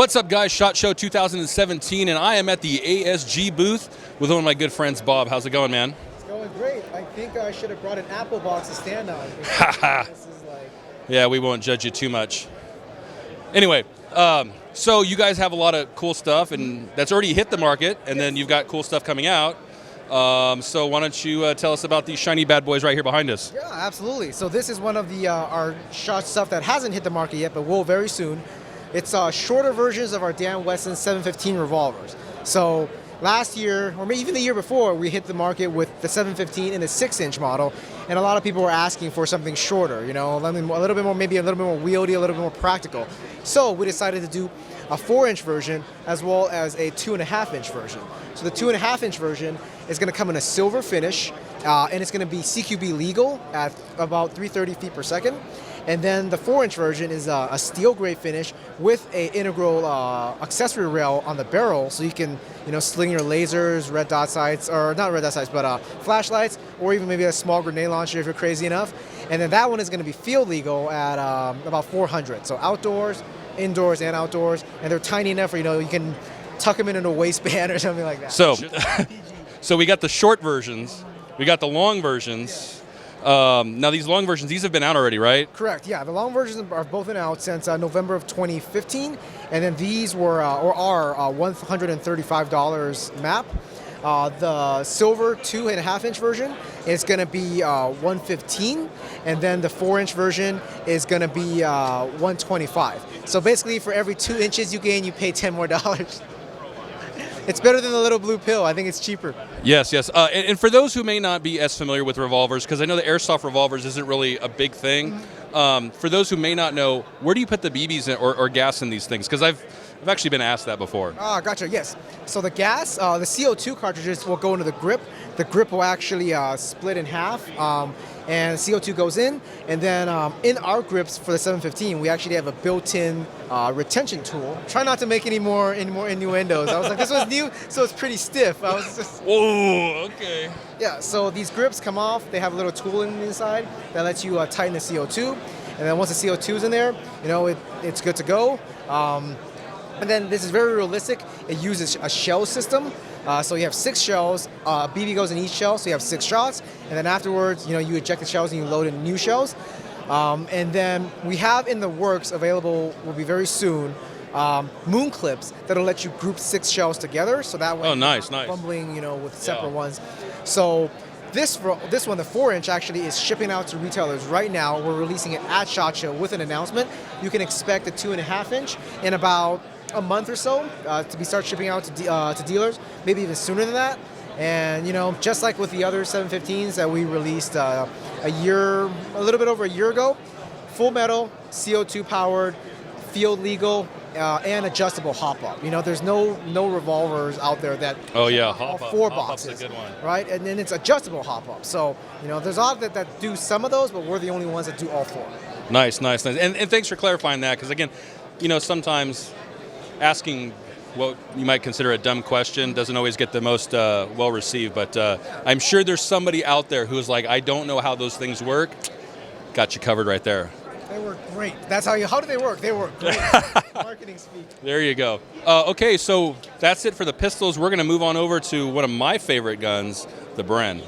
What's up, guys? SHOT Show 2017, and I am at the ASG booth with one of my good friends, Bob. How's it going, man? It's going great. I think I should have brought an Apple box to stand on. Yeah, we won't judge you too much. Anyway, so you guys have a lot of cool stuff, and that's already hit the market, and then you've got cool stuff coming out. So why don't you tell us about these shiny bad boys right here behind us? Yeah, absolutely. So this is one of the our SHOT stuff that hasn't hit the market yet, but will very soon. It's shorter versions of our Dan Wesson 715 revolvers. So last year, or maybe even the year before, we hit the market with the 715 in the 6-inch model, and a lot of people were asking for something shorter, you know, a little bit more, maybe a little bit more wieldy, a little bit more practical. So we decided to do a 4-inch version as well as a 2.5-inch version. So the 2.5-inch version is going to come in a silver finish, and it's going to be CQB legal at about 330 feet per second. And then the 4-inch version is a steel gray finish with a integral accessory rail on the barrel, so you can, you know, sling your lasers, red dot sights, or not red dot sights, but flashlights, or even maybe a small grenade launcher if you're crazy enough. And then that one is going to be field legal at about 400. So outdoors, indoors, and outdoors, and they're tiny enough where, you know, you can tuck them in a waistband or something like that. So, so we got the short versions, we got the long versions. Now these long versions, these have been out already, right? Correct, yeah. The long versions are both been out since November of 2015, and then these were, or are, $135 MAP. The silver 2.5-inch version is going to be $115, and then the 4-inch version is going to be $125. So basically, for every 2 inches you gain, you pay $10 more. It's better than the little blue pill. I think it's cheaper. Yes, yes. And for those who may not be as familiar with revolvers, because I know the airsoft revolvers isn't really a big thing. For those who may not know, where do you put the BBs in, or gas in these things? Because I've actually been asked that before. Ah, gotcha. Yes. So the gas, the CO2 cartridges will go into the grip. The grip will actually split in half, and CO2 goes in. And then in our grips for the 715, we actually have a built-in retention tool. Try not to make any more innuendos. I was like, this was new, so it's pretty stiff. I was just. Whoa. Okay. Yeah. So these grips come off. They have a little tool inside that lets you tighten the CO2. And then once the CO2 is in there, you know, it's good to go. And then this is very realistic. It uses a shell system. So you have 6 shells, a BB goes in each shell, so you have 6 shots. And then afterwards, you know, you eject the shells and you load in new shells. And then we have in the works, available, will be very soon, moon clips that'll let you group 6 shells together. So that way, nice. Bumbling, you know, with separate ones. So this one, the 4-inch, actually is shipping out to retailers right now. We're releasing it at SHOT Show with an announcement. You can expect a 2.5-inch in about a month or so to start shipping out to dealers, maybe even sooner than that. And, you know, just like with the other 715s that we released a little bit over a year ago, full metal, CO2 powered, field legal, and adjustable hop-up. You know, there's no revolvers out there that hop-up. 4 Hop-up's boxes, a good one. right? And then it's adjustable hop-up. So, you know, there's a lot that do some of those, but we're the only ones that do all 4. Nice. And thanks for clarifying that, because again, you know, sometimes asking what you might consider a dumb question doesn't always get the most well received, but I'm sure there's somebody out there who's like, I don't know how those things work. Got you covered right there. They work great. That's how do they work? They work great. Marketing speak. There you go. Okay, so that's it for the pistols. We're going to move on over to one of my favorite guns, the Bren.